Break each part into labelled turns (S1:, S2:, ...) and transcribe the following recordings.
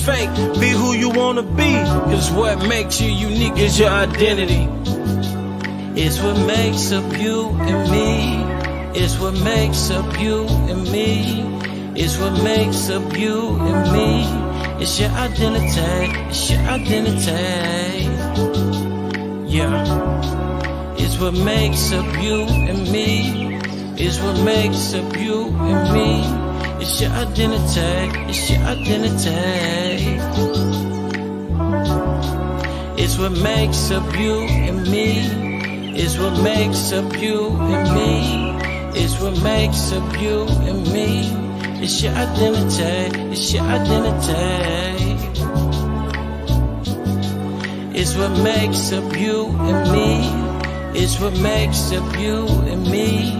S1: fake. Be who you wanna be, cause what makes you unique is your identity. It's what makes up you and me. It's what makes up you and me. It's what makes up you and me. It's your identity. It's your identity. Yeah. It's what makes up you and me. It's what makes up you and me. It's your identity. It's your identity. It's what makes up you and me. It's what makes up you and me. It's what makes up you and me. It's your identity. It's your identity. It's what makes up you and me. It's what makes up you and me.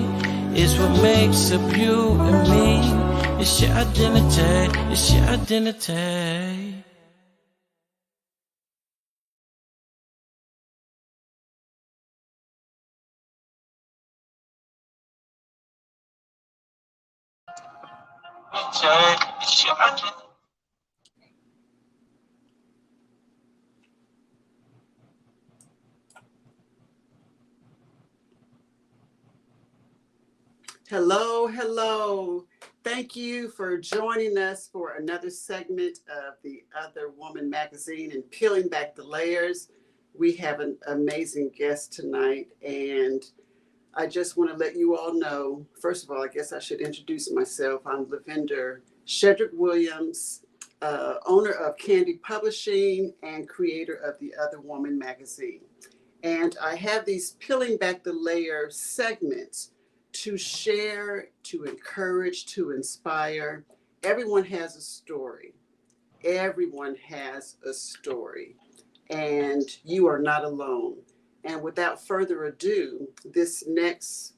S1: It's what makes up you and me. It's your identity. It's your identity. It's your identity.
S2: Hello, hello. Thank you for joining us for another segment of the Other Woman magazine and Peeling Back the Layers. We have an amazing guest tonight, and I just want to let you all know, first of all, I guess I should introduce myself. I'm Lavender Shedrick Williams, owner of Candy Publishing and creator of the Other Woman magazine. And I have these Peeling Back the Layer segments to share, to encourage, to inspire. Everyone has a story. Everyone has a story. And you are not alone. And without further ado, this next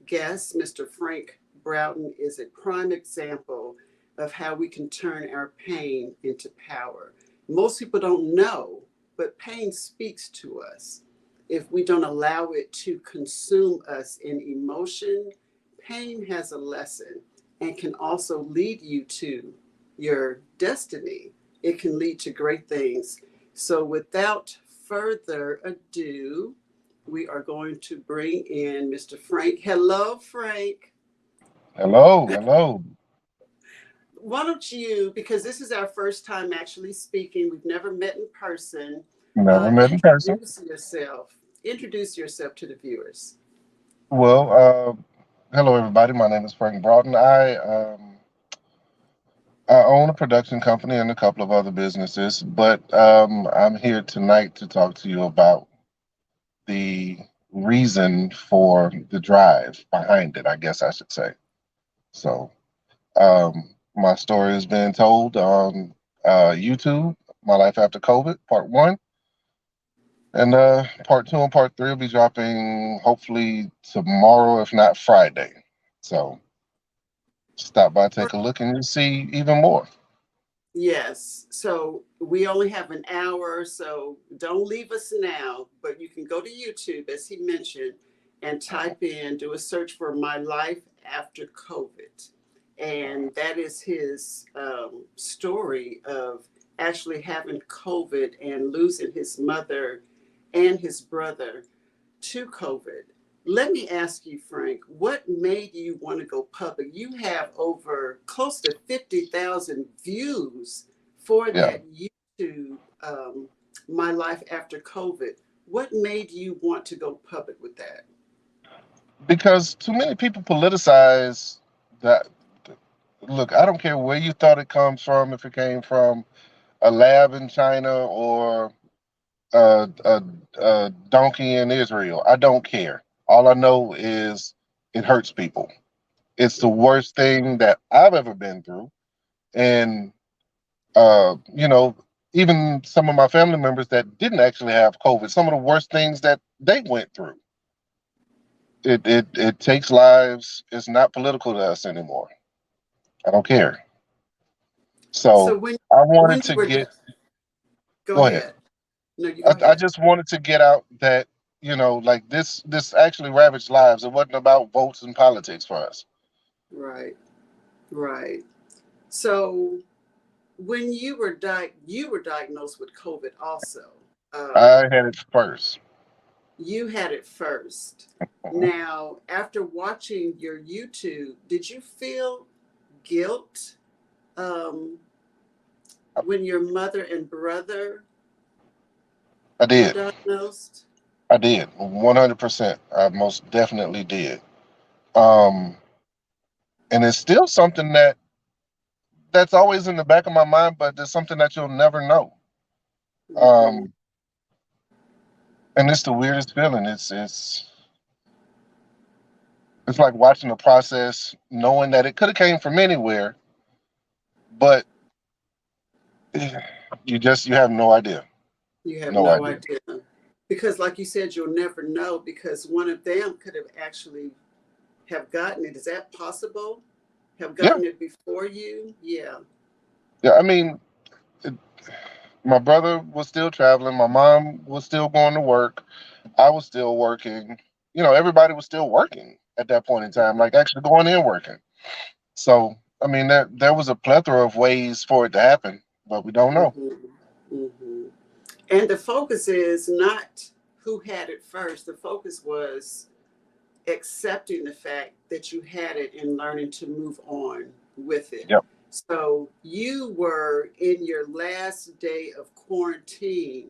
S2: guest, Mr. Frank Broughton, is a prime example of how we can turn our pain into power. Most people don't know, but pain speaks to us. If we don't allow it to consume us in emotion, pain has a lesson and can also lead you to your destiny. It can lead to great things. So without further ado, we are going to bring in Mr. Frank. Hello, Frank.
S3: Hello, hello.
S2: Why don't you, because this is our first time actually speaking, we've never met in person,
S3: Never met in person.
S2: introduce yourself. Introduce yourself to the viewers.
S3: Well, hello everybody. My name is Frank Broughton. I own a production company and a couple of other businesses, but I'm here tonight to talk to you about the reason for the drive behind it, I guess I should say. So, my story is being told on YouTube, My Life After COVID, Part 1. And part 2 and part 3 will be dropping hopefully tomorrow, if not Friday. So stop by, take a look, and you'll see even more.
S2: Yes. So we only have an hour, so don't leave us now, but you can go to YouTube, as he mentioned, and type in, do a search for My Life After COVID. And that is his story of actually having COVID and losing his mother and his brother to COVID. Let me ask you, Frank, what made you want to go public? You have over close to 50,000 views for
S3: Yeah,
S2: that YouTube, My Life After COVID. What made you want to go public with that?
S3: because too many people politicize that. Look, I don't care where you thought it comes from, if it came from a lab in China or a donkey in Israel. I don't care. All I know is it hurts people. It's the worst thing that I've ever been through. And you know, even some of my family members that didn't actually have COVID, some of the worst things that they went through. It takes lives. It's not political to us anymore. I don't care.
S2: So
S3: So I
S2: when
S3: wanted
S2: you
S3: to
S2: were,
S3: get.
S2: go
S3: Go ahead.
S2: ahead. No, you go
S3: I
S2: ahead.
S3: just wanted to get out that like this actually ravaged lives. It wasn't about votes and politics for us.
S2: Right, right. So when you were diagnosed with COVID also.
S3: I had it first.
S2: You had it first.
S3: Mhm.
S2: Now, after watching your YouTube, did you feel guilt um, when your mother and brother
S3: I
S2: were
S3: did.
S2: diagnosed?
S3: I did. 100%. I most definitely did. Um, and it's still something that's always in the back of my mind, but there's something that you'll never know.
S2: Hmm.
S3: Um, and it's the weirdest feeling. It's like watching the process, knowing that it could have came from anywhere, but you have no idea.
S2: You have
S3: No
S2: no
S3: idea.
S2: idea. Because like you said, you'll never know because one of them could have actually have gotten it. Is that possible? Have
S3: Yeah,
S2: gotten it before you? Yeah.
S3: yeah. I mean, it, my brother was still traveling. My mom was still going to work. I was still working. Everybody was still working at that point in time, like actually going in working. So, I mean, there was a plethora of ways for it to happen, but we don't know.
S2: Hmm. Hmm. And the focus is not who had it first. The focus was accepting the fact that you had it and learning to move on with it.
S3: Yep.
S2: So you were in your last day of quarantine,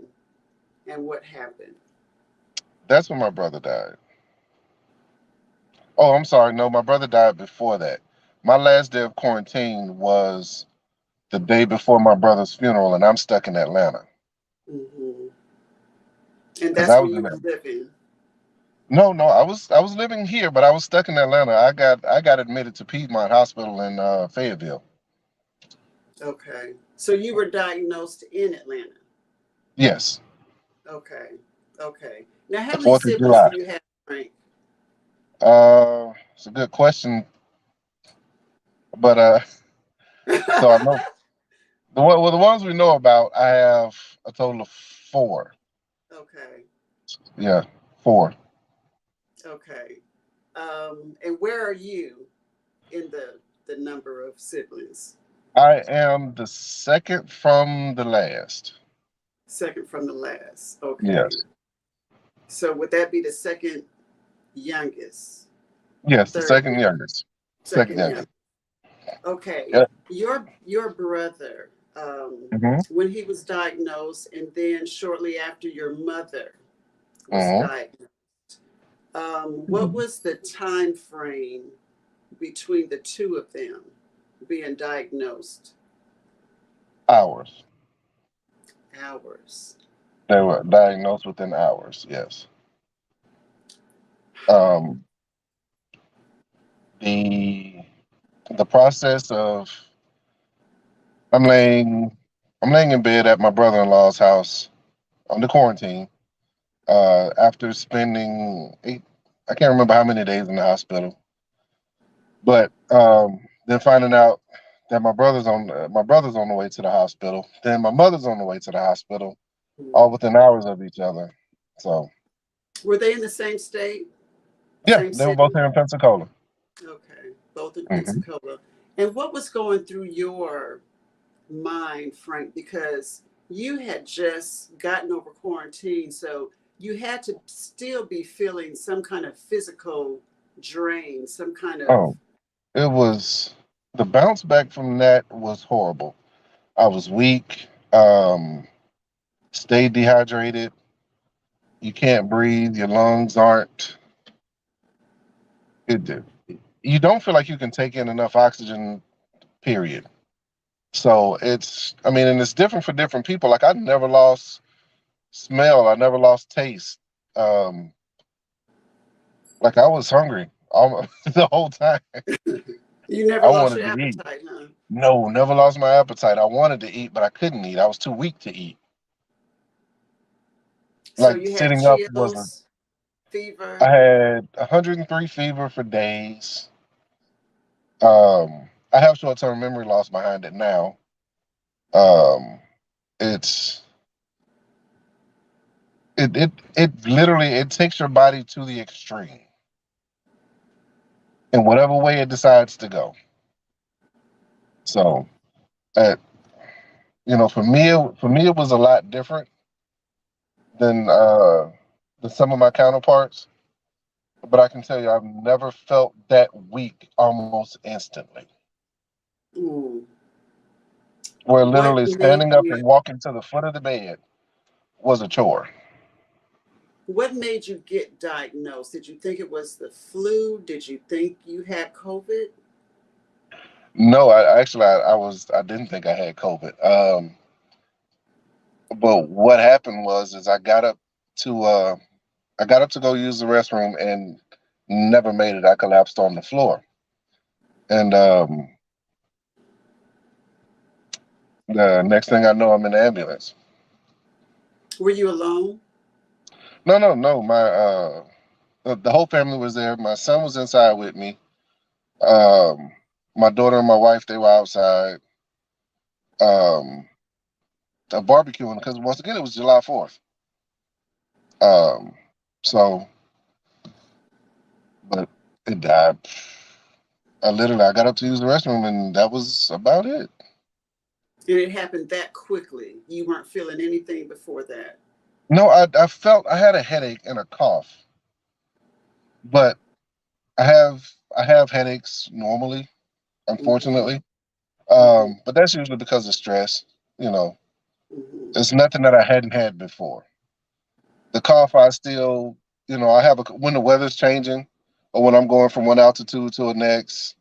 S2: and what happened?
S3: That's when my brother died. Oh, I'm sorry. No, my brother died before that. My last day of quarantine was the day before my brother's funeral, and I'm stuck in Atlanta
S2: Hmm. And
S3: because
S2: that's
S3: I
S2: where
S3: was
S2: you
S3: in
S2: were
S3: there.
S2: living.
S3: No, no, I was living here, but I was stuck in Atlanta. I got admitted to Piedmont Hospital in Fayetteville.
S2: Okay. So you were diagnosed in Atlanta.
S3: Yes,
S2: Okay. Okay. Now,
S3: the
S2: how many
S3: 4th of
S2: siblings
S3: July.
S2: do you have, Frank?
S3: It's a good question, but so I know the ones we know about. I have a total of four.
S2: Okay.
S3: Yeah, four.
S2: Okay. And where are you in the number of siblings?
S3: I am the second from the last.
S2: Second from the last. Okay.
S3: Yes,
S2: So would that be the second youngest?
S3: yes, the
S2: Third
S3: second
S2: youngest?
S3: youngest. Second
S2: Second
S3: youngest.
S2: youngest. Okay.
S3: Yeah.
S2: Your brother,
S3: Mm-hmm.
S2: when he was diagnosed, and then shortly after your mother was
S3: Mm-hmm.
S2: diagnosed, what was the time frame between the two of them being diagnosed?
S3: Hours.
S2: Hours.
S3: They were diagnosed within hours. Yes. Um, the the process of I'm laying I'm laying in bed at my brother-in-law's house under quarantine. After spending I can't remember how many days in the hospital, but then finding out that my brother's on the way to the hospital, then my mother's on the way to the hospital, all within hours of each other. So
S2: Were they in the same state,
S3: yeah,
S2: same
S3: they were both
S2: city?
S3: here in Pensacola.
S2: Okay, both in
S3: Hmm.
S2: Pensacola. And what was going through your mind, Frank? Because you had just gotten over quarantine, so you had to still be feeling some kind of physical drain, some kind of.
S3: Oh, it was the bounce back from that was horrible. I was weak, stayed dehydrated. You can't breathe. Your lungs aren't. It, you don't feel like you can take in enough oxygen. Period. So I mean, and it's different for different people. Like I never lost smell. I never lost taste. Um, like I was hungry the whole time.
S2: You never
S3: I
S2: lost
S3: wanted
S2: your
S3: to eat.
S2: appetite, huh?
S3: No, never lost my appetite. I wanted to eat, but I couldn't eat. I was too weak to eat.
S2: So
S3: Like
S2: you had
S3: sitting up was
S2: chills,
S3: I
S2: fever.
S3: had 103 fever for days. I have short-term memory loss behind it now. Um, it's it literally it takes your body to the extreme in whatever way it decides to go. So, uh, for me, it was a lot different than some of my counterparts. But I can tell you, I've never felt that weak almost instantly.
S2: Mm.
S3: Where
S2: What
S3: literally
S2: made
S3: standing up
S2: you
S3: and walking to the foot of the bed was a chore.
S2: what made you get diagnosed? Did you think it was the flu? Did you think you had COVID?
S3: No, I didn't think I had COVID. But what happened was is to I got up to go use the restroom and never made it. I collapsed on the floor. And the next thing I know, I'm in the ambulance.
S2: Were you alone?
S3: No, no, no. The whole family was there. My son was inside with me. Um, my daughter and my wife, they were outside, um, barbecuing because once again it was July 4th. Um, so, but it died. I got up to use the restroom and that was about it.
S2: And it happened that quickly. You weren't feeling anything before that.
S3: No, I felt I had a headache and a cough, but I have headaches normally,
S2: Mm-hmm.
S3: unfortunately.
S2: Mm-hmm.
S3: But that's usually because of stress. You know,
S2: Mm-hmm.
S3: it's nothing that I hadn't had before. The cough, I still, I have when the weather's changing, or when I'm going from one altitude to the next,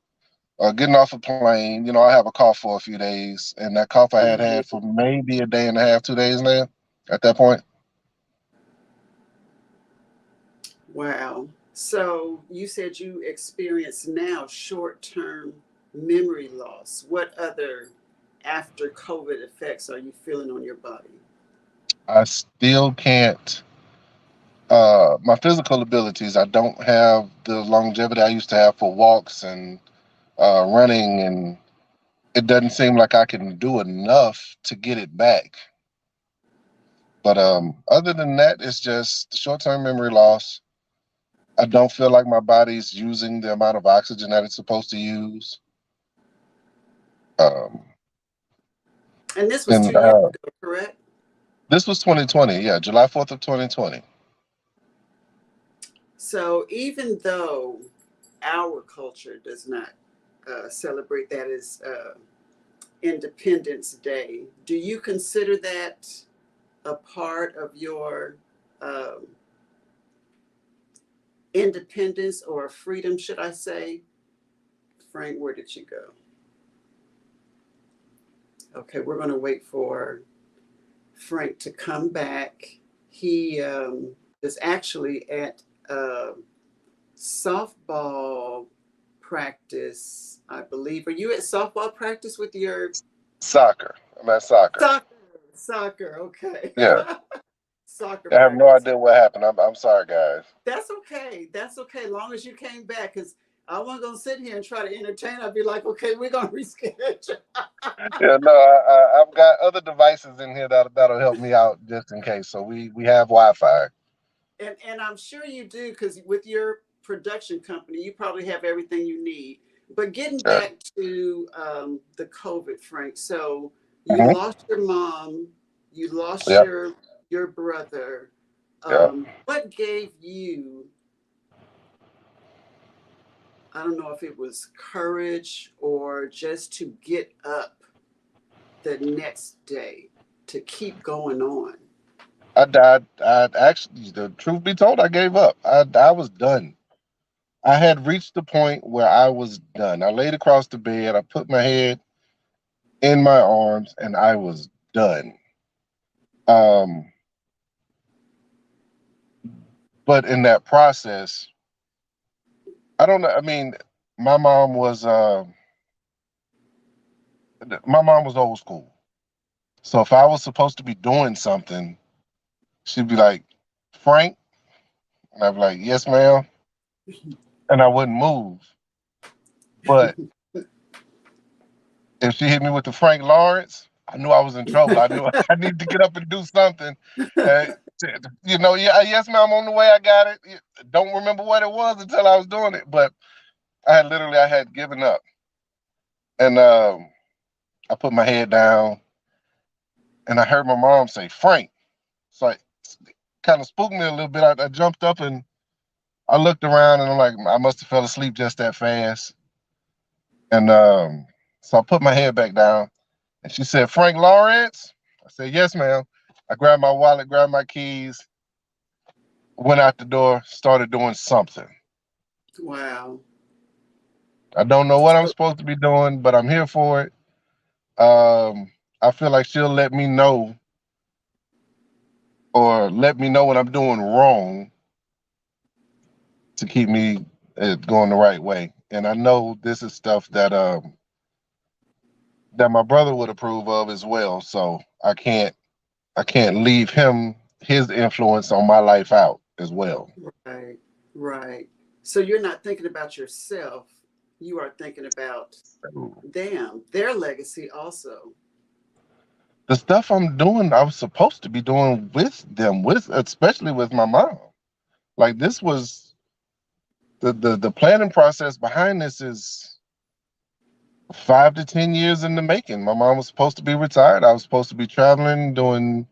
S3: or getting off a plane. I have a cough for a few days, and that cough I had
S2: Mm-hmm.
S3: for maybe a day and a half, 2 days now. At that point,
S2: Wow. So you said you experience now short-term memory loss. What other after COVID effects are you feeling on your body?
S3: I still can't. My physical abilities, I don't have the longevity I used to have for walks and running, and it doesn't seem like I can do enough to get it back. But other than that, it's just short-term memory loss. I don't feel like my body's using the amount of oxygen that it's supposed to use. Um,
S2: And this was
S3: and
S2: 2 years ago, correct?
S3: this was 2020, yeah, July 4th of 2020.
S2: So even though our culture does not celebrate that as Independence Day, do you consider that a part of your um, independence or freedom, should I say? Frank, where did you go? Okay, we're going to wait for Frank to come back. He is actually at softball practice, I believe. Are you at softball practice with your
S3: Soccer. I'm at soccer.
S2: soccer? Soccer, okay.
S3: Yeah.
S2: Soccer
S3: I have no
S2: practice.
S3: idea what happened. I'm sorry, guys.
S2: That's okay. That's okay. As long as you came back, because I wasn't gonna sit here and try to entertain. I'd be like, okay, we're gonna reschedule.
S3: Yeah, no, I've got other devices in here that'll help me out just in case. So we have Wi-Fi.
S2: And I'm sure you do, because with your production company, you probably have everything you need. But getting
S3: Yeah.
S2: back to the COVID, Frank. So you
S3: Hmm.
S2: lost your mom, you lost
S3: Yeah.
S2: your brother.
S3: Yeah.
S2: What gave you, I don't know if it was courage or just to get up the next day to keep going on?
S3: I actually, the truth be told, I gave up. I was done. I had reached the point where I was done. I laid across the bed. I put my head in my arms, and I was done. Um, but in that process, I don't know. I mean, my mom was uh, my mom was old school. So if I was supposed to be doing something, she'd be like, "Frank," and I'd be like, "Yes, ma'am," and I wouldn't move. But if she hit me with the Frank Lawrence, I knew I was in trouble. I knew I needed to get up and do something. Uh, yeah, yes, ma'am, I'm on the way. I got it. Don't remember what it was until I was doing it, but I had given up, and I put my head down, and I heard my mom say, Frank. So it kind of spooked me a little bit. I jumped up and I looked around and I'm like, I must have fell asleep just that fast. And so I put my head back down and she said, Frank Lawrence? I said, yes, ma'am. I grabbed my wallet, grabbed my keys, went out the door, started doing something.
S2: Wow.
S3: I don't know what I'm
S2: So,
S3: supposed to be doing, but I'm here for it. I feel like she'll let me know or let me know when I'm doing wrong to keep me going the right way. And I know this is stuff that my brother would approve of as well. So I can't leave his influence on my life out as well.
S2: right, right. So you're not thinking about yourself. You are thinking about them, their legacy also.
S3: The stuff I'm doing, I was supposed to be doing with them, with especially with my mom. Like this was the planning process behind this is 5 to 10 years in the making. My mom was supposed to be retired. I was supposed to be traveling, doing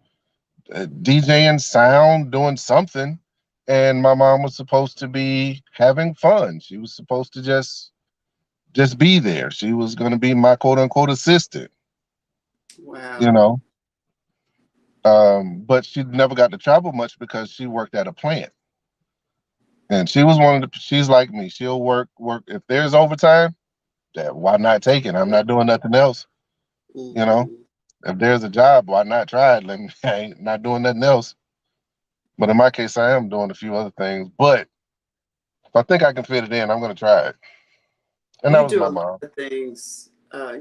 S3: DJing sound, doing something, and my mom was supposed to be having fun. She was supposed to just be there. She was going to be my quote unquote assistant, you
S2: Wow.
S3: know. But she never got to travel much because she worked at a plant, and she was one of the. She's like me. She'll work if there's overtime. That why not take it? I'm not doing nothing else, you know.
S2: Hmm.
S3: If there's a job, why not try it? Let me. I ain't not doing nothing else. But in my case, I am doing a few other things. But if I think I can fit it in, I'm going to try it. And that
S2: You
S3: was
S2: do
S3: my
S2: a lot
S3: mom.
S2: of things.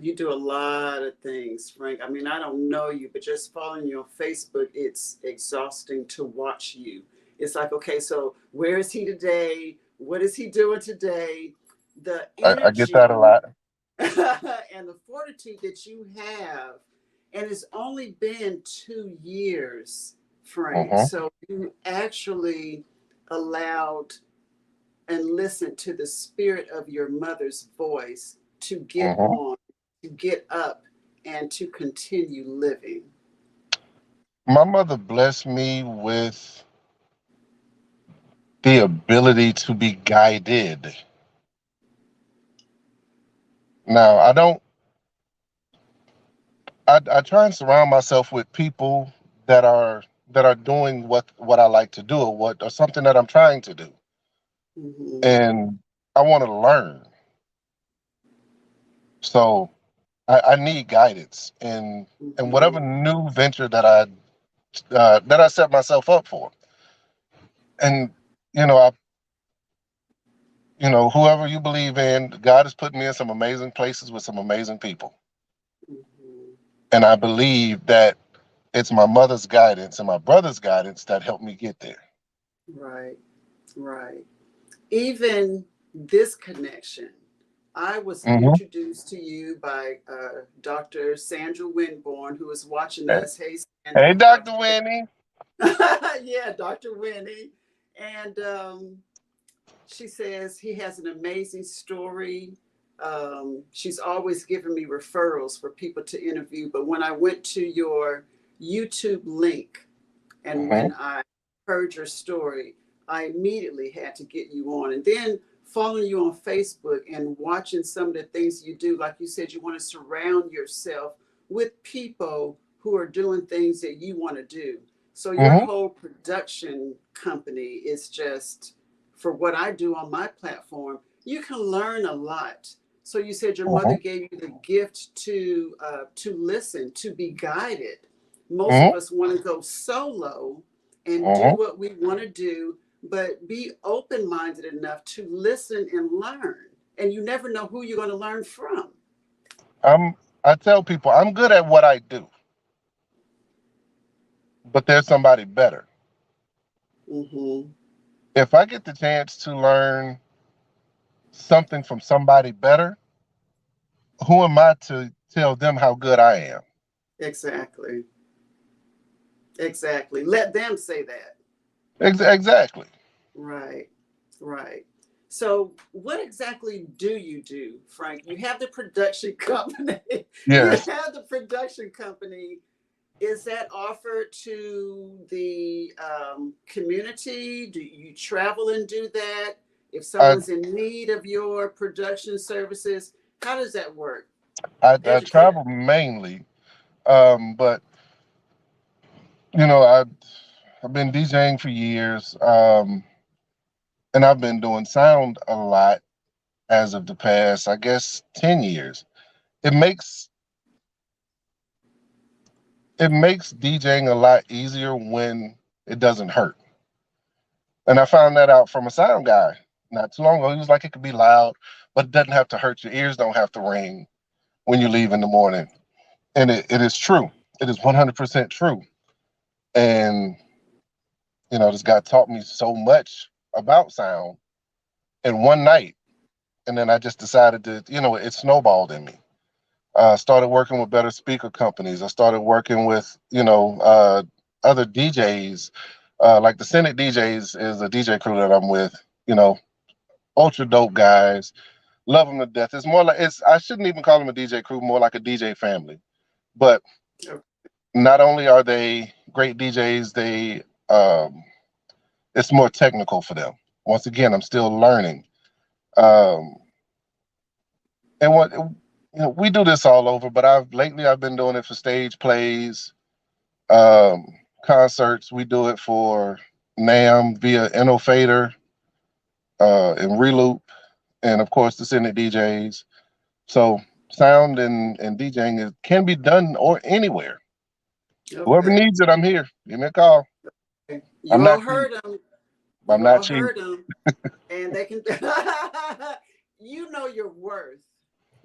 S2: You do a lot of things, Frank. I mean, I don't know you, but just following you on Facebook, it's exhausting to watch you. It's like, okay, so where is he today? What is he doing today? The
S3: I get that a
S2: energy
S3: lot.
S2: and the fortitude that you have, and it's only been 2 years, Frank.
S3: Hmm.
S2: So you actually allowed and listened to the spirit of your mother's voice to get
S3: Hmm.
S2: on, to get up, and to continue living.
S3: My mother blessed me with the ability to be guided. Now, I don't. I try and surround myself with people that are doing what I like to do or something that I'm trying to do,
S2: Hmm.
S3: and I want to learn. So I need guidance in whatever
S2: Hmm.
S3: new venture that I set myself up for. And you know, whoever you believe in, God has put me in some amazing places with some amazing people,
S2: Hmm.
S3: and I believe that it's my mother's guidance and my brother's guidance that helped me get there.
S2: Right, right. Even this connection, I was
S3: Hmm.
S2: introduced to you by Dr. Sandra Winborn, who is watching
S3: Hey,
S2: us. Hey,
S3: hey,
S2: Sandra, Dr.
S3: Dr. Winnie.
S2: Yeah, Dr. Winnie. And she says he has an amazing story. She's always giving me referrals for people to interview. But when I went to your YouTube link and
S3: Hmm.
S2: when I heard your story, I immediately had to get you on. And then following you on Facebook and watching some of the things you do, like you said, you want to surround yourself with people who are doing things that you want to do. So your
S3: Hmm.
S2: whole production company is just for what I do on my platform. You can learn a lot. So you said your mother
S3: Hmm.
S2: gave you the gift to listen, to be guided. Most of
S3: Hmm.
S2: us want to go solo and do
S3: Hmm.
S2: what we want to do, but be open minded enough to listen and learn. And you never know who you're going to learn from.
S3: I tell people I'm good at what I do, but there's somebody better.
S2: Hmm.
S3: If I get the chance to learn something from somebody better, who am I to tell them how good I am?
S2: Exactly. Exactly. Let them say that.
S3: Exactly.
S2: Right. Right. So, what exactly do you do, Frank? You have the production company. You
S3: Yes.
S2: have the production company. Is that offered to the community? Do you travel and do that? If
S3: I
S2: someone's in need of your production services, how does that work?
S3: I
S2: Educate
S3: travel
S2: us.
S3: mainly, but I've been DJing for years, and I've been doing sound a lot as of the past, I guess, 10 years. It makes it makes DJing a lot easier when it doesn't hurt. And I found that out from a sound guy not too long ago. He was like, it could be loud, but it doesn't have to hurt. Your ears don't have to ring when you leave in the morning. And it is true. It is 100% true. And, this guy taught me so much about sound in one night. And then I just decided to, it snowballed in me. I started working with better speaker companies. I started working with, other DJs. Like the Senate DJs is a DJ crew that I'm with, you know, ultra dope guys. Love them to death. It's more like I shouldn't even call them a DJ crew, more like a DJ family. But
S2: Okay.
S3: not only are they great DJs, it's more technical for them. Once again, I'm still learning. Um, and we do this all over, but I've been doing it for stage plays, um, concerts. We do it for NAM via Innofader, and Reloop, and of course the Senate DJs. So sound and DJing can be done or anywhere. Whoever
S2: Okay.
S3: needs it, I'm here. Give me a call. I'm
S2: You
S3: not
S2: all
S3: cheap.
S2: heard them.
S3: I'm
S2: You
S3: not
S2: all
S3: cheap.
S2: heard them. And they can, you know your worth.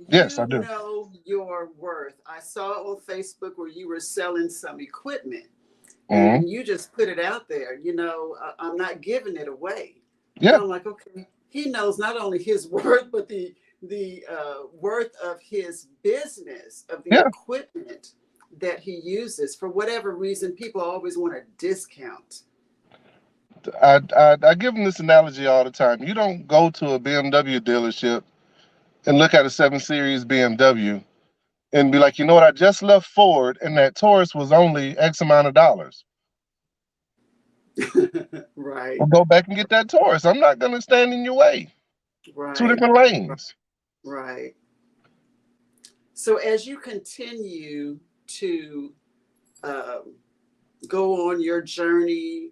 S3: Yes, I
S2: You
S3: do.
S2: know your worth. I saw on Facebook where you were selling some equipment
S3: Hmm.
S2: and you just put it out there. I'm not giving it away. And
S3: Yeah,
S2: I'm like, okay, he knows not only his worth, but the worth of his business, of the
S3: yeah.
S2: equipment that he uses. For whatever reason, people always want a discount.
S3: I give them this analogy all the time. You don't go to a BMW dealership and look at a 7 Series BMW and be like, you know what, I just left Ford and that Taurus was only X amount of dollars.
S2: Right,
S3: Well, go back and get that Taurus. I'm not going to stand in your way. Two
S2: right,
S3: different lanes.
S2: right. So as you continue to um, go on your journey,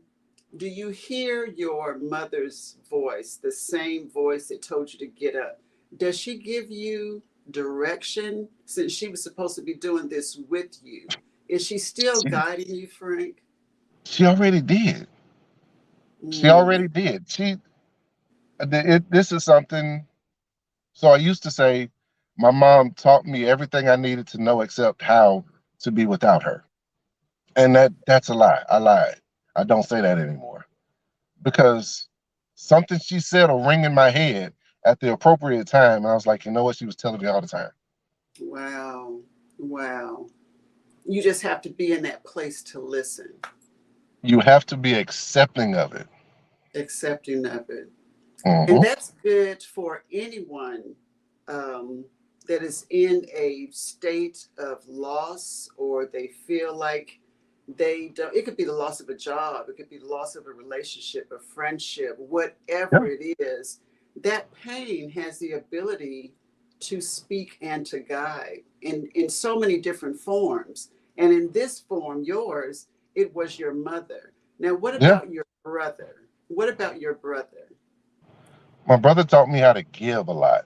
S2: do you hear your mother's voice, the same voice that told you to get up? Does she give you direction since she was supposed to be doing this with you? Is she still
S3: She,
S2: guiding you, Frank?
S3: she already did. She
S2: Mm,
S3: already did. This is something. So I used to say, my mom taught me everything I needed to know except how to be without her. And that's a lie. I lied. I don't say that anymore because something she said will ring in my head at the appropriate time. And I was like, you know what? She was telling me all the time.
S2: wow, wow. You just have to be in that place to listen,
S3: You have to be accepting of it.
S2: accepting of it. And
S3: Hmm.
S2: that's good for anyone um, that is in a state of loss or they feel like they don't. It could be the loss of a job, it could be the loss of a relationship, a friendship,
S3: Yeah,
S2: whatever it is. That pain has the ability to speak and to guide in so many different forms. And in this form, yours, it was your mother. Now, what
S3: yeah.
S2: about your brother? What about your brother?
S3: My brother taught me how to give a lot.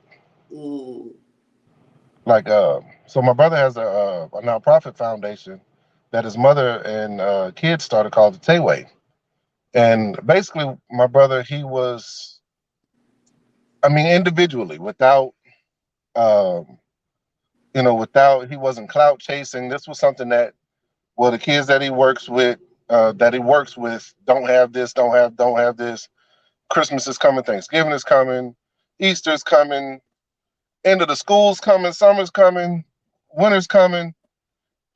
S2: Mm,
S3: Like, so my brother has a nonprofit foundation that his mother and kids started called the Tayway. And basically, my brother, he was, I mean, individually, um, he wasn't clout chasing. This was something that, well, the kids that he works with, don't have this, don't have this. Christmas is coming, Thanksgiving is coming, Easter's coming, end of the school's coming, summer's coming, winter's coming.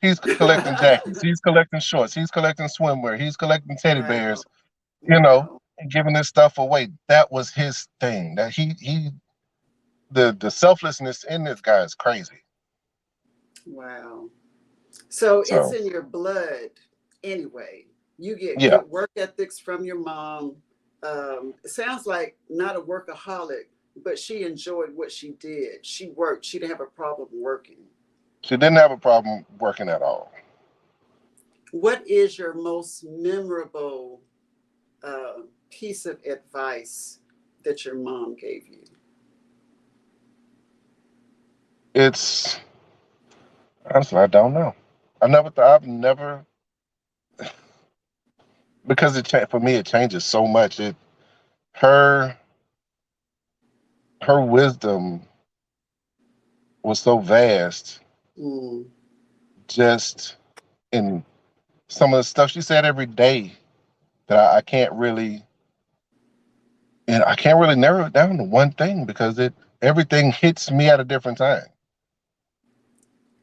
S3: He's collecting jackets, he's collecting shorts, he's collecting swimwear, he's collecting teddy
S2: wow,
S3: bears,
S2: wow,
S3: and giving this stuff away. That was his thing. That he the selflessness in this guy is crazy.
S2: wow. So it's
S3: So
S2: in your blood anyway. You get
S3: yeah,
S2: good work ethics from your mom. It sounds like not a workaholic, but she enjoyed what she did. She worked. She didn't have a problem working.
S3: she didn't have a problem working at all.
S2: What is your most memorable piece of advice that your mom gave you?
S3: It's honestly, I don't know. I've never, because for me, it changes so much. Her, her wisdom was so vast,
S2: Mm,
S3: just in some of the stuff she said every day that I can't really, and I can't really narrow it down to one thing because everything hits me at a different time.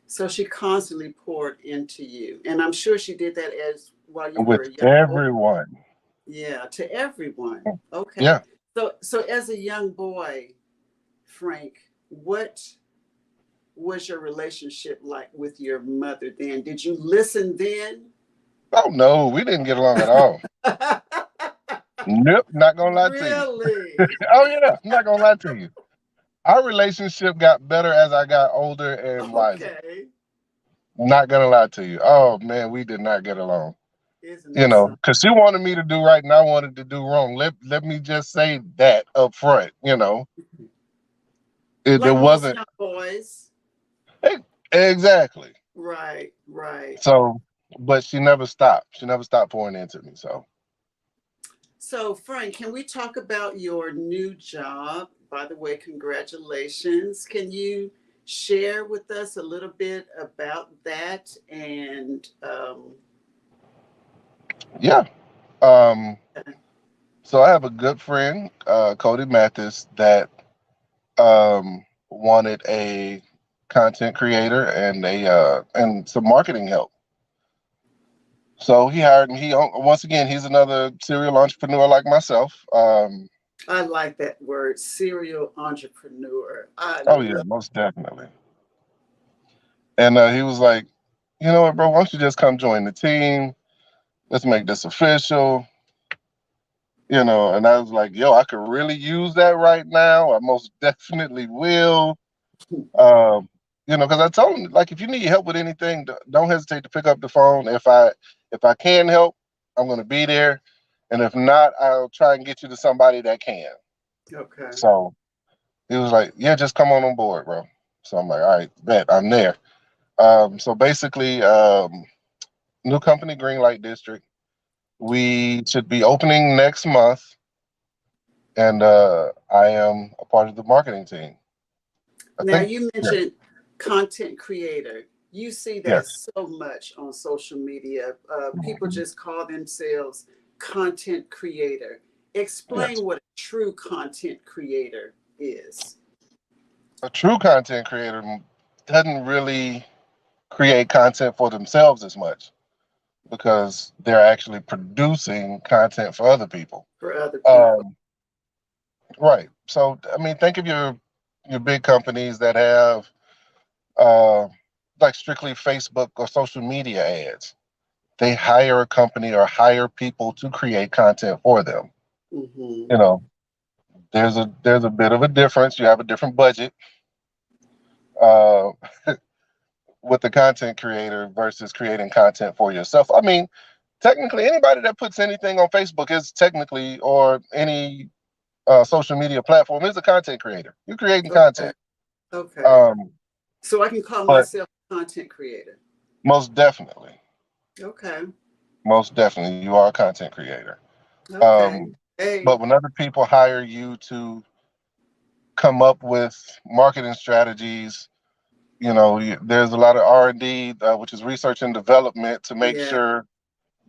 S2: so she constantly poured into you, and I'm sure she did that as while you were
S3: With
S2: a young boy.
S3: everyone.
S2: Yeah, to everyone. Okay.
S3: Yeah.
S2: So as a young boy, Frank, what was your relationship like with your mother then? Did you listen then?
S3: Oh no, we didn't get along at all. Nope, not gonna lie to you.
S2: Really?
S3: Oh yeah, I'm not gonna lie to you. Our relationship got better as I got older and wiser.
S2: Okay.
S3: Not gonna lie to you. Oh man, we did not get along.
S2: Isn't
S3: You
S2: that
S3: know,
S2: something?
S3: because she wanted me to do right and I wanted to do wrong. Let me just say that up front. You know, there
S2: Like most
S3: wasn't
S2: young boys.
S3: e- exactly.
S2: Right, right.
S3: So, but she never stopped. She never stopped pouring into me. So,
S2: So, Frank, can we talk about your new job? By the way, congratulations. Can you share with us a little bit about that? And
S3: yeah. Um, so I have a good friend, Cody Mathis, that wanted a content creator and some marketing help. So he hired me. Once again, he's another serial entrepreneur like myself.
S2: I like that word, serial entrepreneur. I
S3: Oh yeah,
S2: love.
S3: most definitely. And he was like, you know what, bro? Why don't you just come join the team? Let's make this official. You know, and I was like, yo, I could really use that right now. I most definitely will. Um, you know, because I told him like, if you need help with anything, don't hesitate to pick up the phone. If I can help, I'm gonna be there, and if not, I'll try and get you to somebody that can.
S2: Okay.
S3: So he was like, yeah, just come on board, bro. So I'm like, all right, bet I'm there. So basically, new company, Green Light District. We should be opening next month, and I am a part of the marketing team. I
S2: Now,
S3: think,
S2: you
S3: yeah,
S2: mentioned content creator. You see that
S3: yes.
S2: so much on social media. People
S3: Mhm.
S2: just call themselves content creator.
S3: Yes.
S2: Explain what a true content creator is.
S3: A true content creator doesn't really create content for themselves as much because they're actually producing content for other people.
S2: For other people.
S3: Um, right. So, I mean, think of your big companies that have uh, like strictly Facebook or social media ads. They hire a company or hire people to create content for them.
S2: Hmm.
S3: You know, there's a bit of a difference. You have a different budget uh, with the content creator versus creating content for yourself. I mean, technically, anybody that puts anything on Facebook is technically, or any social media platform, is a content creator. You're creating
S2: Okay.
S3: content.
S2: Okay.
S3: Um,
S2: So I can call
S3: but
S2: myself a content creator.
S3: most definitely,
S2: Okay.
S3: most definitely, you are a content creator.
S2: Okay.
S3: Um,
S2: Hey.
S3: but when other people hire you to come up with marketing strategies, you know, there's a lot of R&D, which is research and development, to make
S2: Yeah.
S3: sure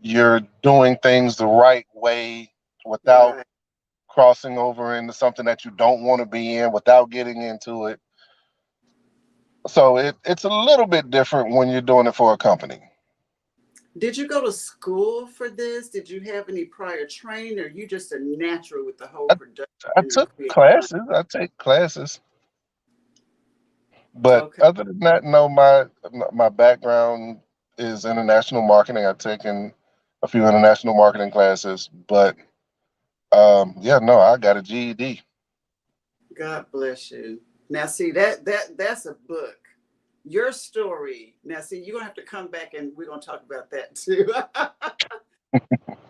S3: you're doing things the right way without
S2: Right.
S3: crossing over into something that you don't want to be in, without getting into it. So it's a little bit different when you're doing it for a company.
S2: Did you go to school for this? Did you have any prior training, or you just a natural with the whole
S3: I,
S2: production
S3: I
S2: and
S3: took
S2: creating content?
S3: classes. I take classes, but
S2: Okay.
S3: other than that, no. My background is international marketing. I've taken a few international marketing classes, but yeah, no, I got a GED.
S2: God bless you. Now, see that's a book. Your story. Now, see, you're gonna have to come back and we're gonna talk about that too.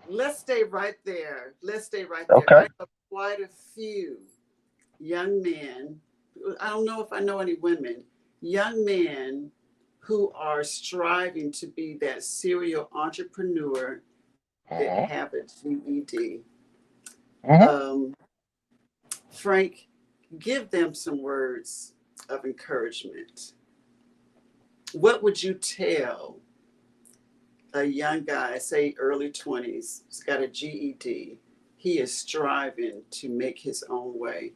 S2: Let's stay right there. Let's stay right there.
S3: Okay.
S2: I know quite a few young men. I don't know if I know any women. Young men who are striving to be that serial entrepreneur that
S3: Hmm.
S2: have a GED.
S3: Hmm.
S2: Um, Frank, give them some words of encouragement. What would you tell a young guy, say early 20s, who's got a GED? He is striving to make his own way.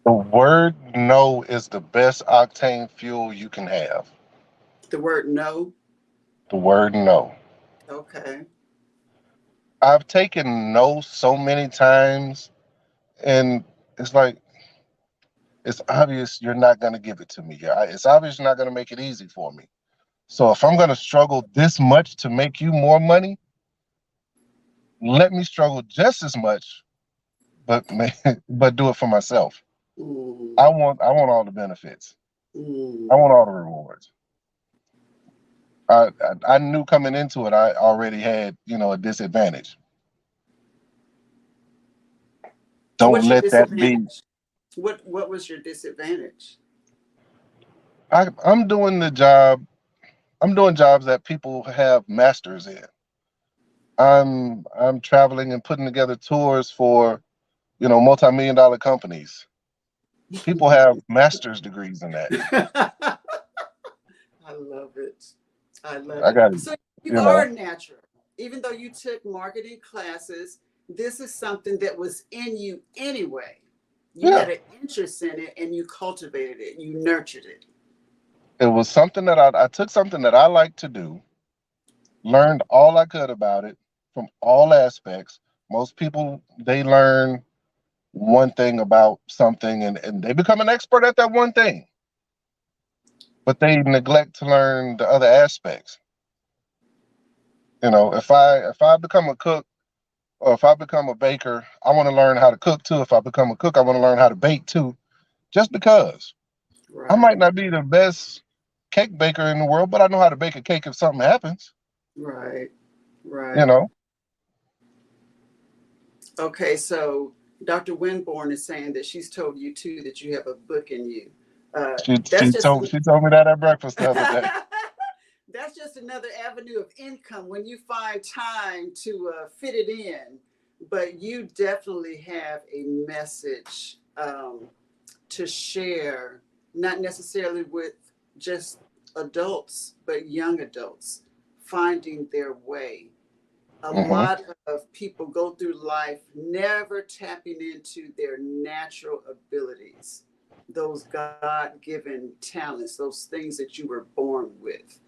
S3: The word no is the best octane fuel you can have.
S2: The word no.
S3: The word no.
S2: Okay.
S3: I've taken no so many times, and it's like, it's obvious you're not going to give it to me. It's obvious you're not going to make it easy for me. So if I'm going to struggle this much to make you more money, let me struggle just as much, but but do it for myself.
S2: Mm,
S3: I want all the benefits. I
S2: mm.
S3: want all the rewards. I knew coming into it, I already had, a disadvantage. Don't
S2: What's your
S3: let that be.
S2: disadvantage? What was your disadvantage?
S3: I'm doing the job. I'm doing jobs that people have masters in. I'm traveling and putting together tours for, multi-million dollar companies. People have master's degrees in that.
S2: I love it. I love
S3: I
S2: it.
S3: got,
S2: So you
S3: you
S2: are
S3: know,
S2: natural. Even though you took marketing classes, this is something that was in you anyway. You
S3: yeah,
S2: had an interest in it and you cultivated it, you nurtured it.
S3: it was something that I took something that I like to do, learned all I could about it from all aspects. Most people, they learn one thing about something and they become an expert at that one thing, but they neglect to learn the other aspects. If I become a cook or if I become a baker, I want to learn how to cook too. If I become a cook, I want to learn how to bake too. Just because I might
S2: Right,
S3: not be the best cake baker in the world, but I know how to bake a cake if something happens.
S2: right,
S3: You
S2: right.
S3: know,
S2: Okay, so Dr. Winborn is saying that she's told you too that you have a book in you.
S3: she
S2: That's
S3: she
S2: just
S3: told she told me that at breakfast the other day.
S2: that's just another avenue of income when you find time to fit it in. But you definitely have a message to share, not necessarily with just adults, but young adults finding their way. A
S3: Hmm.
S2: lot of people go through life never tapping into their natural abilities, those God given talents, those things that you were born with.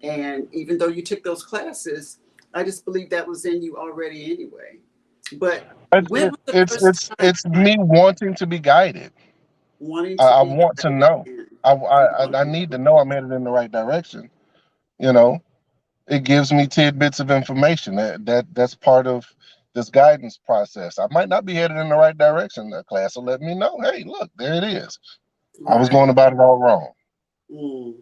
S2: And even though you took those classes, I just believe that was in you already anyway. But
S3: It,
S2: when
S3: it,
S2: was the
S3: it's
S2: first
S3: it's
S2: time,
S3: it's
S2: Frank,
S3: me wanting to be guided.
S2: wanting
S3: I,
S2: to
S3: I
S2: be
S3: want to
S2: guided
S3: know.
S2: in?
S3: I,
S2: You
S3: I
S2: want
S3: I
S2: to
S3: need to
S2: know.
S3: know I'm headed in the right direction. You know, it gives me tidbits of information that's part of this guidance process. I might not be headed in the right direction. The class will let me know. Hey, look, there it is. I was going
S2: Right.
S3: about it all wrong.
S2: Mm.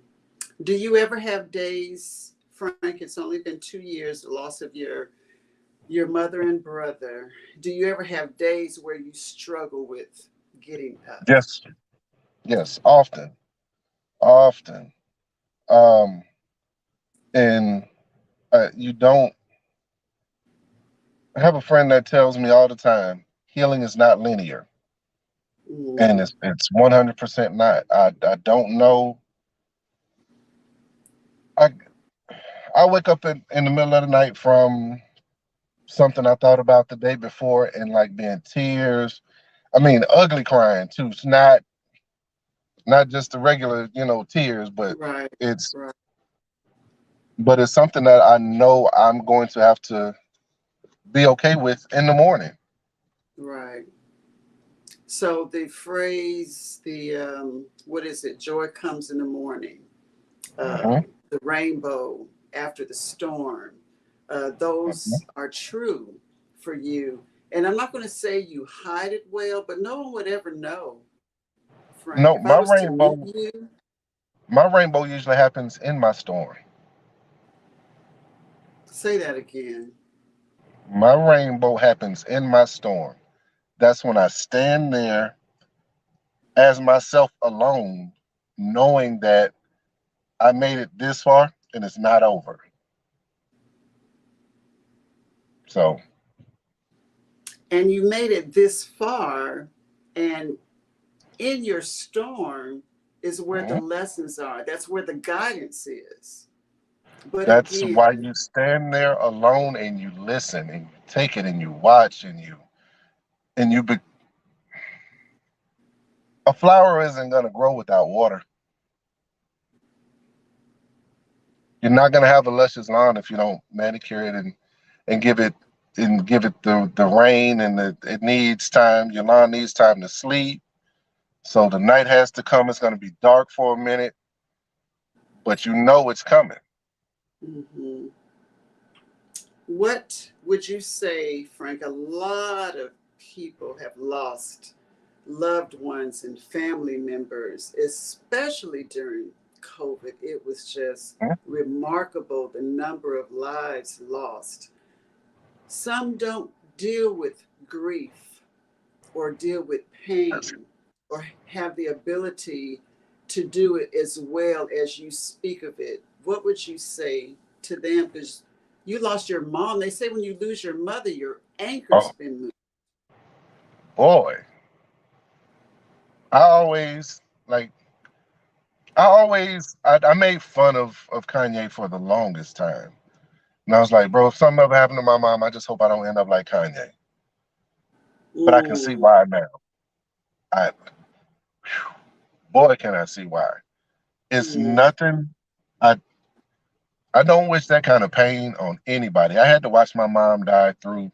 S2: Do you ever have days, Frank? It's only been 2 years, the loss of your mother and brother. Do you ever have days where you struggle with getting up?
S3: Yes, yes, often, often. Um, and you don't. I have a friend that tells me all the time, healing is not linear, and
S2: Mm,
S3: it's 100% not. I don't know. I I wake up in the middle of the night from something I thought about the day before and like being tears. I mean, ugly crying too. It's not just the regular, tears, but
S2: right,
S3: it's
S2: right,
S3: it's something that I know I'm going to have to be okay with in the morning.
S2: right. So the phrase, the what is it? Joy comes in the morning.
S3: Hmm.
S2: the rainbow after the storm. Those are true for you. And I'm not going to say you hide it well, but no one would ever know, Frank.
S3: No,
S2: If I was to meet you,
S3: my rainbow usually happens in my storm.
S2: say that again.
S3: My rainbow happens in my storm. That's when I stand there as myself alone, knowing that I made it this far and it's not over. So,
S2: And you made it this far, and in your storm is where the
S3: mhm,
S2: lessons are. That's where the guidance is. But
S3: that's why
S2: again,
S3: you stand there alone and you listen and you take it and you watch and you be, a flower isn't going to grow without water. You're not going to have a luscious lawn if you don't manicure it and give it the rain and it needs time. Your lawn needs time to sleep. So the night has to come. It's going to be dark for a minute, but you know it's coming.
S2: mhm. What would you say, Frank? A lot of people have lost loved ones and family members, especially during COVID. It was just
S3: Mhm.
S2: remarkable the number of lives lost. Some don't deal with grief or deal with pain or have the ability to do it as well as you speak of it. What would you say to them? Because you lost your mom. They say when you lose your mother, your anchor's
S3: Oh
S2: been moved.
S3: boy, I always like I made fun of Kanye for the longest time. And I was like, bro, if something ever happened to my mom, I just hope I don't end up like Kanye. But I can see
S2: Mm,
S3: why now. I Boy, can I see why. It's
S2: mm,
S3: nothing. I I don't wish that kind of pain on anybody. I had to watch my mom die through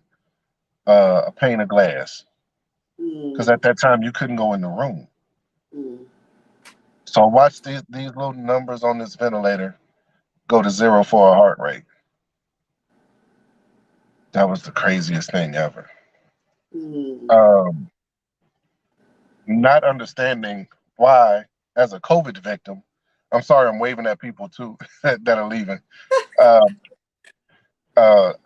S3: a pane of glass because
S2: mm,
S3: at that time you couldn't go in the room.
S2: mm.
S3: So I watched these little numbers on this ventilator go to zero for a heart rate. That was the craziest thing ever.
S2: Mm.
S3: Um, Not understanding why, as a COVID victim, I'm sorry, I'm waving at people too that are leaving. Um,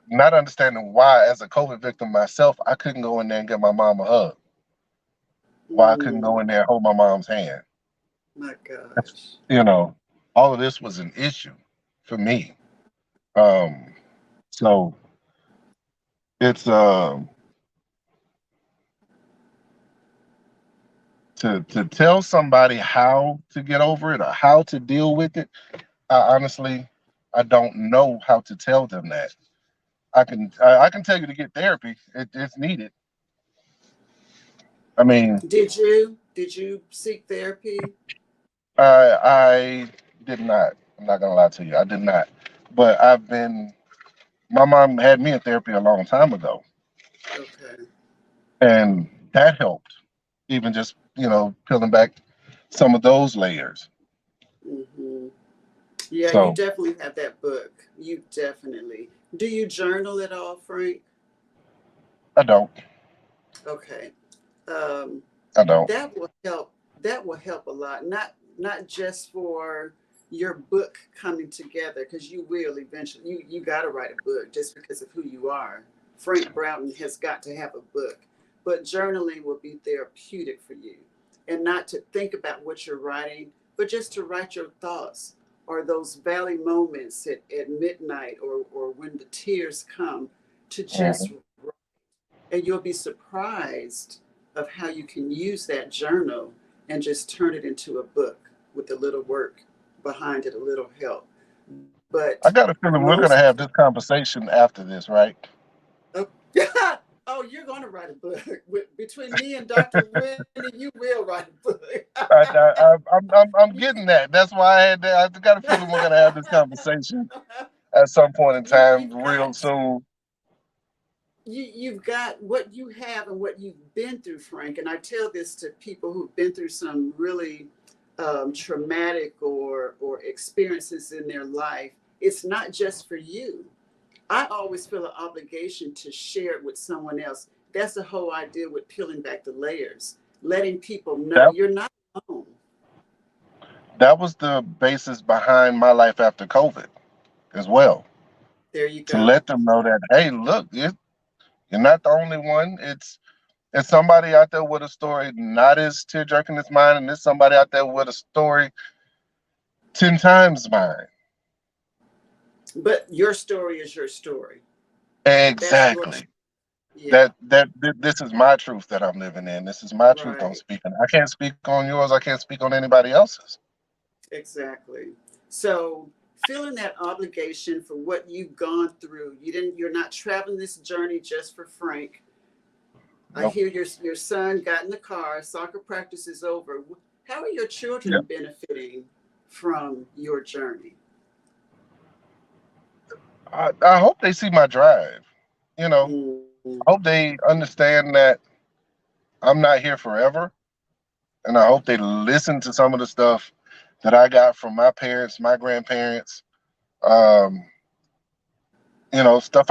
S3: Not understanding why, as a COVID victim myself, I couldn't go in there and get my mom a hug. Why I couldn't go
S2: Mm.
S3: in there and hold my mom's hand.
S2: My
S3: That's,
S2: gosh.
S3: you know, all of this was an issue for me. Um, so it's to tell somebody how to get over it or how to deal with it. I don't know how to tell them that. I can tell you to get therapy. It's needed. I mean,
S2: Did you seek therapy?
S3: I did not. I'm not gonna lie to you. I did not. But I've been. My mom had me in therapy a long time ago,
S2: Okay.
S3: and that helped. Even just peeling back some of those layers.
S2: Hmm. Yeah, you
S3: So
S2: definitely have that book. You definitely. Do you journal at all, Frank?
S3: I don't.
S2: Okay. Um,
S3: I don't.
S2: that will help. That will help a lot. Not just for your book coming together, because you will eventually. You got to write a book just because of who you are. Frank Broughton has got to have a book, but journaling will be therapeutic for you, and not to think about what you're writing, but just to write your thoughts or those valley moments at midnight or when the tears come to just
S3: Mhm.
S2: and you'll be surprised of how you can use that journal and just turn it into a book with a little work behind it, a little help.
S3: I
S2: But
S3: got a feeling we're gonna
S2: most,
S3: have this conversation after this, right?
S2: oh, oh, you're going to write a book. Between me and Dr. Winnie, you will write a book.
S3: I'm getting that. That's why I had that. I got a feeling we're gonna have this conversation at some point in time,
S2: You've
S3: real
S2: got
S3: soon.
S2: you've got what you have and what you've been through, Frank. And I tell this to people who've been through some really traumatic or experiences in their life, it's not just for you. I always feel an obligation to share it with someone else. That's the whole idea with peeling back the layers, letting people know
S3: That
S2: you're not alone.
S3: that was the basis behind my life after COVID as well.
S2: There you
S3: To
S2: go.
S3: let them know that, hey, look, you're not the only one. It's somebody out there with a story not as tear jerking as mine, and there's somebody out there with a story 10 times mine.
S2: But your story is your story. That's your,
S3: Exactly.
S2: yeah,
S3: This is my truth that I'm living in. This is my truth I'm
S2: right.
S3: speaking. I can't speak on yours. I can't speak on anybody else's.
S2: Exactly. So feeling that obligation for what you've gone through, you're not traveling this journey just for Frank. I
S3: Nope.
S2: hear your son got in the car, soccer practice is over. How are your
S3: Yeah.
S2: children benefiting from your journey?
S3: I hope they see my drive. You know,
S2: Mm,
S3: I hope they understand that I'm not here forever. And I hope they listen to some of the stuff that I got from my parents, my grandparents. Um, stuff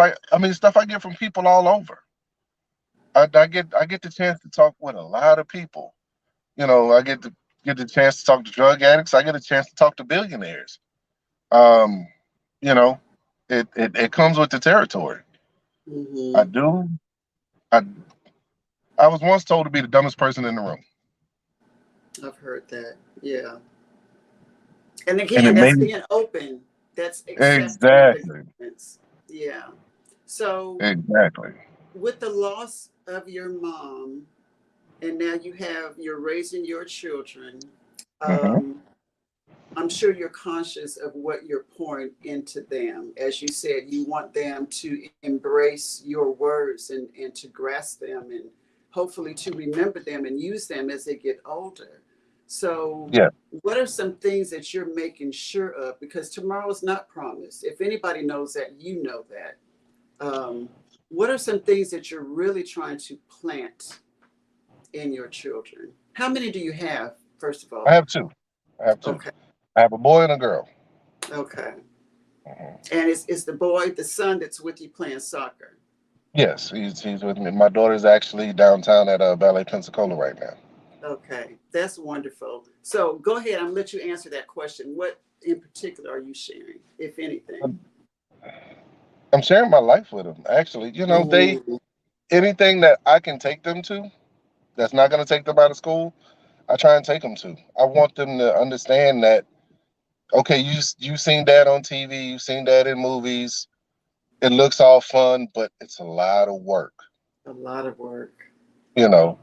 S3: I get from people all over. I get the chance to talk with a lot of people. I get the chance to talk to drug addicts. I get a chance to talk to billionaires. Um, you know, it comes with the territory. I
S2: hmm.
S3: do. I I was once told to be the dumbest person in the room,
S2: I've heard that. Yeah. And
S3: and
S2: again,
S3: it
S2: that's
S3: made
S2: being open. That's accepting your
S3: exactly,
S2: ignorance. Yeah. So
S3: exactly.
S2: with the loss of your mom, and now you're raising your children,
S3: Hmm.
S2: um, I'm sure you're conscious of what you're pouring into them. As you said, you want them to embrace your words and to grasp them and hopefully to remember them and use them as they get older. So,
S3: Yeah.
S2: what are some things that you're making sure of? Because tomorrow's not promised. If anybody knows that, you know that. Um, what are some things that you're really trying to plant in your children? How many do you have, first of
S3: I
S2: all?
S3: have two. I have two.
S2: Okay,
S3: I have a boy and a girl.
S2: okay.
S3: Hmm.
S2: And it's the boy, the son that's with you playing soccer.
S3: Yes, he's with me. My daughter's actually downtown at Ballet Pensacola right now.
S2: Okay, that's wonderful. So go ahead, I'm gonna let you answer that question. What in particular are you sharing, if anything?
S3: I'm I'm sharing my life with them. Actually, they
S2: Mm,
S3: anything that I can take them to that's not going to take them out of school, I try and take them to. I want them to understand that, okay, you seen that on TV, you've seen that in movies. It looks all fun, but it's a lot of work.
S2: a lot of work.
S3: You know,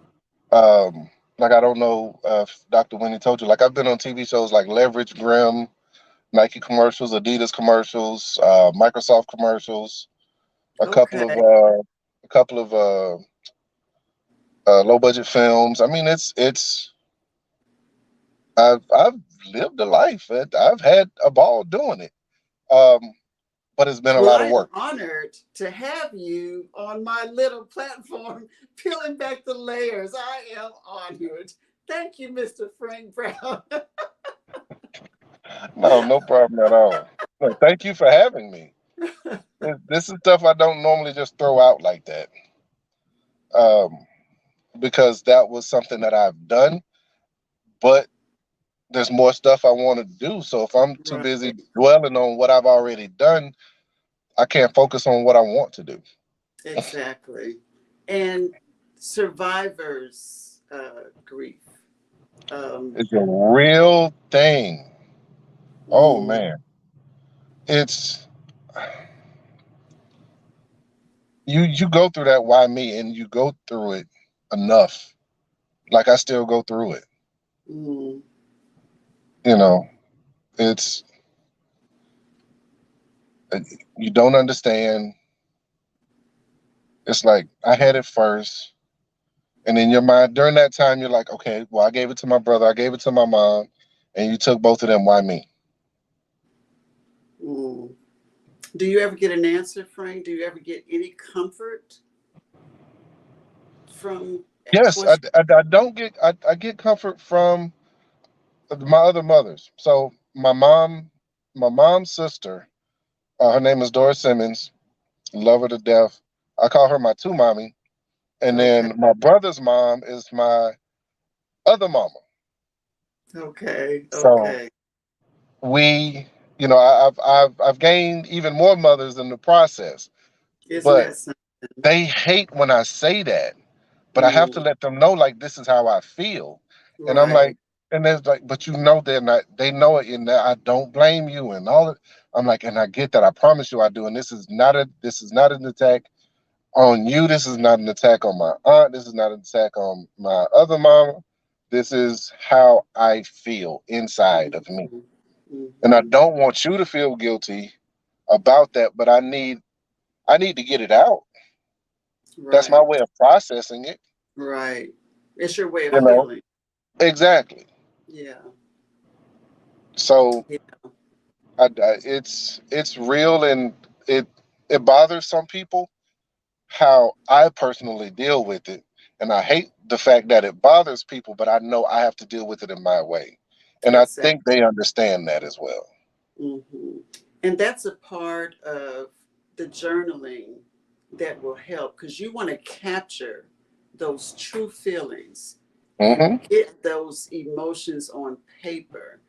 S3: um, like I don't know if Dr. Winnie told you. Like I've been on TV shows like Leverage, Grimm, Nike commercials, Adidas commercials, Microsoft commercials, a couple of
S2: Okay.
S3: uh, a couple of low budget films. I mean, it's I've lived a life. I've had a ball doing it. Um, but it's been a
S2: Well,
S3: lot
S2: I
S3: of
S2: am
S3: work.
S2: honored to have you on my little platform, peeling back the layers. I am honored. Thank you, Mr. Frank Brown.
S3: No, no problem at all. No, thank you for having me. This is stuff I don't normally just throw out like that. Um, because that was something that I've done, but there's more stuff I want to do. So if I'm too
S2: Right,
S3: busy dwelling on what I've already done, I can't focus on what I want to do.
S2: exactly. And survivors' grief. Um,
S3: It's a real thing. Oh
S2: mm,
S3: man. It's you go through that why me and you go through it enough. Like I still go through it.
S2: mm,
S3: You know, it's you don't understand. It's like I had it first. And in your mind, during that time, you're like, okay, well, I gave it to my brother, I gave it to my mom, and you took both of them. Why me?
S2: mm. Do you ever get an answer, Frank? Do you ever get any comfort from
S3: Yes,
S2: questions?
S3: I don't get I get comfort from my other mothers. So my mom's sister, her name is Doris Simmons. Love her to death. I call her my two mommy. And
S2: Okay.
S3: then my brother's mom is my other mama.
S2: Okay.
S3: So
S2: Okay.
S3: we, I've gained even more mothers in the process.
S2: Isn't
S3: But
S2: that something?
S3: they hate when I say that. But I have to
S2: Mm,
S3: let them know, like, this is how I feel. And I'm
S2: right.
S3: like, and they're like, but they're not, they know it, and I don't blame you and all. I'm like, and I get that. I promise you I do. And this is not an attack on you. This is not an attack on my aunt. This is not an attack on my other mama. This is how I feel inside of me.
S2: Mhm,
S3: And I
S2: mhm.
S3: don't want you to feel guilty about that, but I need to get it out. That's my
S2: Right.
S3: way of processing it,
S2: Right. It's your way of
S3: you know.
S2: healing.
S3: Exactly.
S2: Yeah.
S3: So
S2: Yeah.
S3: it's real, and it it bothers some people how I personally deal with it, and I hate the fact that it bothers people, but I know I have to deal with it in my way, and I
S2: Exactly.
S3: think they understand that as well.
S2: Hmm. And that's a part of the journaling that will help because you want to capture those true feelings and
S3: Hmm.
S2: get those emotions on paper.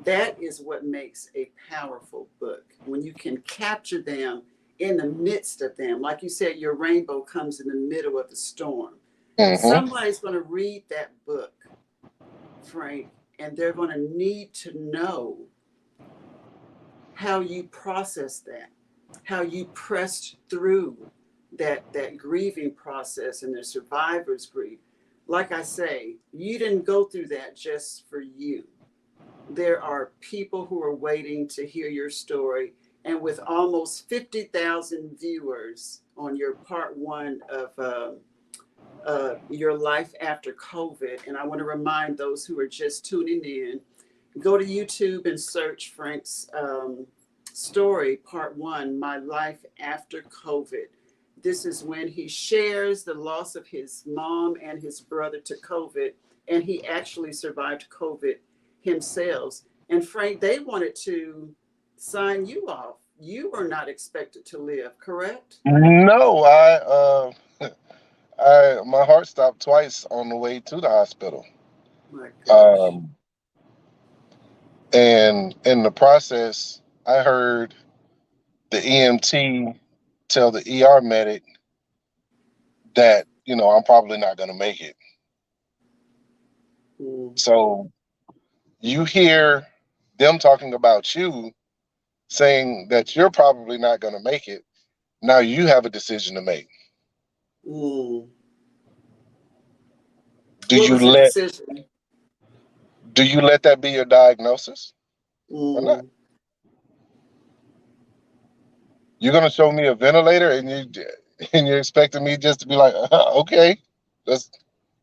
S2: That is what makes a powerful book when you can capture them in the midst of them. Like you said, your rainbow comes in the middle of the storm.
S3: Hmm.
S2: Somebody's going to read that book, Frank, and they're going to need to know how you process that, how you pressed through that grieving process and the survivor's grief. Like I say, you didn't go through that just for you. There are people who are waiting to hear your story. And with almost 50,000 viewers on your part one of your life after COVID, and I want to remind those who are just tuning in, go to YouTube and search Frank's story, part one, My Life After COVID. This is when he shares the loss of his mom and his brother to COVID, and he actually survived COVID himself. And Frank, they wanted to sign you off. You were not expected to live, correct?
S3: No, I my heart stopped twice on the way to the hospital.
S2: My gosh.
S3: Um, and in the process, I heard the EMT tell the ER medic that, I'm probably not going to make it.
S2: Mm,
S3: So you hear them talking about you, saying that you're probably not going to make it. Now you have a decision to make.
S2: mm.
S3: Do
S2: What
S3: you
S2: was the
S3: let
S2: decision?
S3: do you let that be your diagnosis or not?
S2: Mm,
S3: You're going to show me a ventilator, and you're expecting me just to be like, okay, let's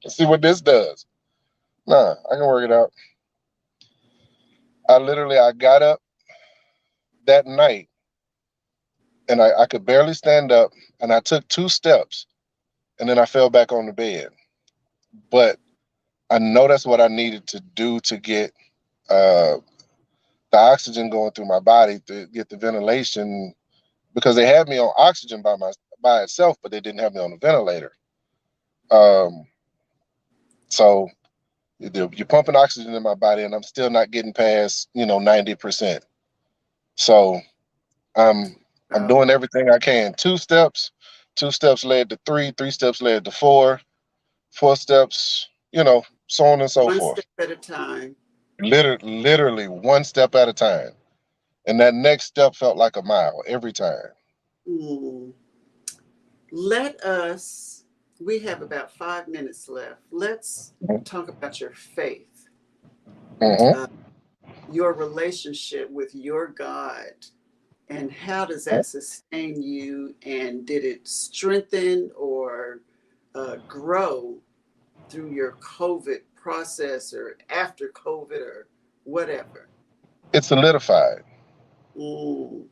S3: let's see what this does. Nah, I can work it out. I got up that night, and I could barely stand up, and I took two steps, and then I fell back on the bed. But I know that's what I needed to do to get uh, the oxygen going through my body, to get the ventilation, because they had me on oxygen by itself, but they didn't have me on the ventilator. Um, so you're pumping oxygen in my body, and I'm still not getting past 90%. So I'm I'm
S2: wow.
S3: doing everything I can. Two steps led to three, three steps led to four, four steps, so on and so
S2: One
S3: forth.
S2: step at a time.
S3: Literally one step at a time. And that next step felt like a mile every time.
S2: Mm. Let us, we have about 5 minutes left. Let's talk about your faith,
S3: Hmm.
S2: uh, your relationship with your God, and how does that sustain you? And did it strengthen or grow through your COVID process or after COVID or whatever?
S3: It's solidified.
S2: Mm.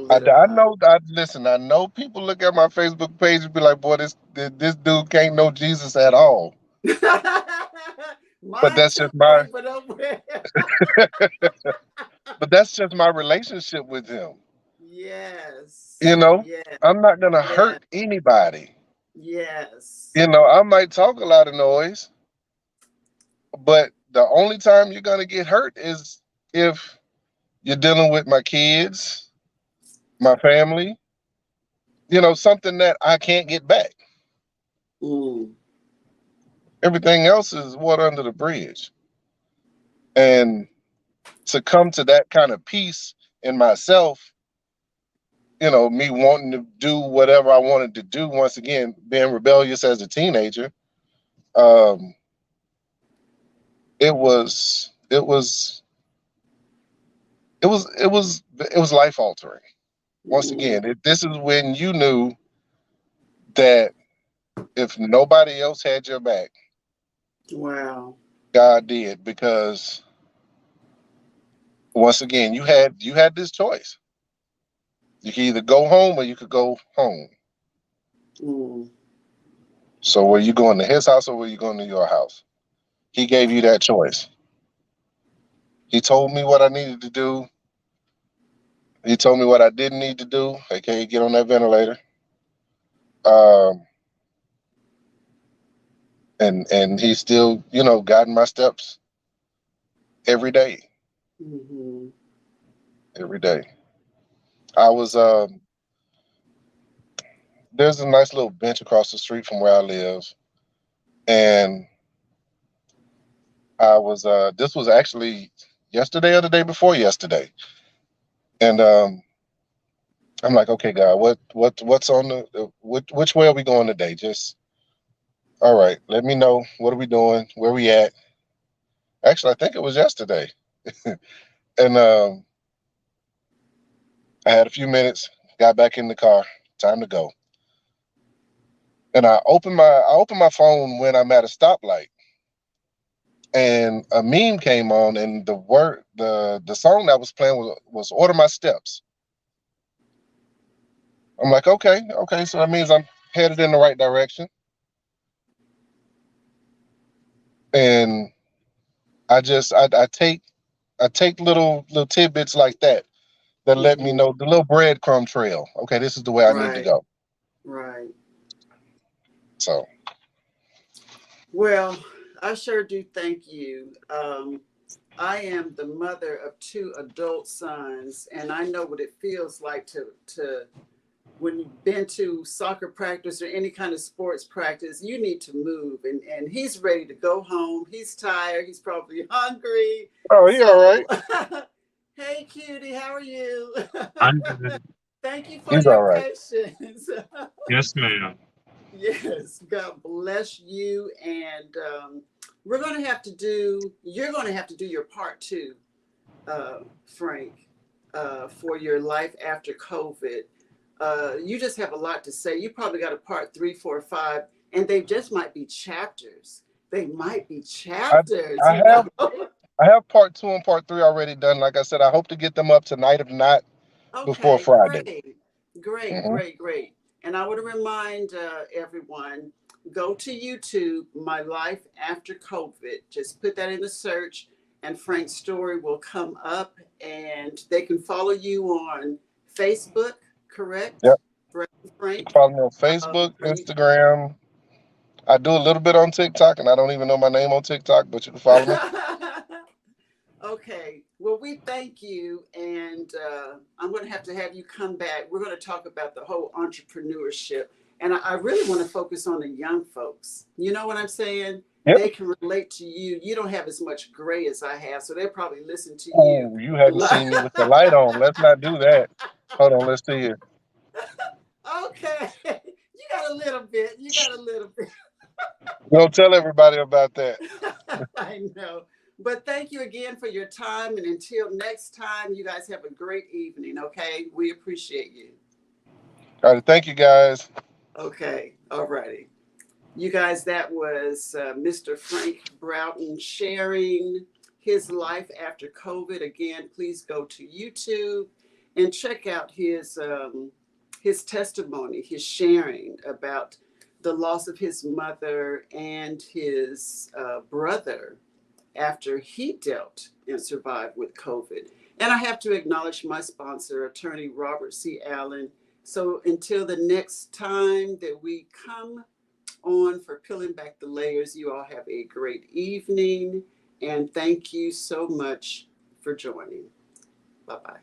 S3: I
S2: Solidified.
S3: know. Listen. I know people look at my Facebook page and be like, "Boy, this dude can't know Jesus at all." But
S2: Mine
S3: that's
S2: too,
S3: just my
S2: Frank, but over there.
S3: but that's just my relationship with him. You
S2: Yes,
S3: know,
S2: yes,
S3: I'm not gonna
S2: yes,
S3: hurt anybody.
S2: yes.
S3: You know, I might talk a lot of noise, but the only time you're gonna get hurt is if you're dealing with my kids, my family, something that I can't get back.
S2: Mm,
S3: Everything else is water under the bridge. And to come to that kind of peace in myself, me wanting to do whatever I wanted to do, once again, being rebellious as a teenager, um, it was life altering. Once
S2: mm.
S3: again, this is when you knew that if nobody else had your back,
S2: Wow.
S3: God did, because once again, you had this choice. You could either go home or you could go home.
S2: Mm,
S3: So were you going to his house or were you going to your house? He gave you that choice. He told me what I needed to do. He told me what I didn't need to do, aka get on that ventilator. Um, and he's still, guiding my steps every day,
S2: mm-hmm.
S3: every day. I was There's a nice little bench across the street from where I live, and I was this was actually yesterday or the day before yesterday, and I'm like, okay, God, what's on which way are we going today? Just all right, let me know. What are we doing? Where we at? Actually, I think it was yesterday, and I had a few minutes, got back in the car, time to go. And I open my phone when I'm at a stoplight, and a meme came on, and the song that was playing was "Order My Steps." I'm like, okay, okay, so that means I'm headed in the right direction. And I take little tidbits like that let me
S2: Mm-hmm.
S3: know the little breadcrumb trail. Okay, this is the way I need to
S2: Right,
S3: go.
S2: right.
S3: So
S2: Well, I sure do thank you. I am the mother of two adult sons, and I know what it feels like to when you've been to soccer practice or any kind of sports practice, you need to move. And he's ready to go home. He's tired. He's probably hungry.
S3: oh, you all
S2: So,
S3: right?
S2: hey, cutie, how are you?
S4: I'm good.
S2: Thank you for
S3: He's
S2: your
S3: all right.
S2: patience.
S4: Yes, ma'am.
S2: Yes, God bless you. And you're going to have to do your part two, Frank, for your life after COVID. You just have a lot to say. You probably got a part 3, 4, 5, and they just might be chapters. They might be
S3: I
S2: chapters,
S3: I
S2: you know?
S3: have I have part 2 and part 3 already done. Like I said, I hope to get them up tonight, if not before
S2: Okay,
S3: Friday.
S2: great, great,
S3: Hmm.
S2: great, great. And I want to remind everyone, go to YouTube, My Life After COVID. Just put that in the search, and Frank's story will come up, and they can follow you on Facebook, correct?
S3: Yep. You can
S2: Frank?
S3: follow me on Facebook,
S2: Are you?
S3: Instagram. I do a little bit on TikTok, and I don't even know my name on TikTok, but you can follow me.
S2: Okay. Well, we thank you, and I'm going to have you come back. We're going to talk about the whole entrepreneurship, and I really want to focus on the young folks. You know what I'm saying?
S3: Yep.
S2: They can relate to you. You don't have as much gray as I have, so they'll probably listen to you
S3: Oh, you
S2: a
S3: hadn't
S2: lot.
S3: seen me with the light on. Let's not do that. Hold on, let's see here.
S2: Okay, you got a little bit. You got a little bit.
S3: Don't tell everybody about that.
S2: I know. But thank you again for your time. And until next time, you guys have a great evening. Okay. We appreciate you.
S3: All right, thank you guys.
S2: Okay. All righty. You guys, that was Mr. Frank Broughton sharing his life after COVID. Again, please go to YouTube and check out his testimony, his sharing about the loss of his mother and his brother after he dealt and survived with COVID. And I have to acknowledge my sponsor, attorney Robert C. Allen. So until the next time that we come on for Peeling Back the Layers, you all have a great evening. And thank you so much for joining. Bye-bye.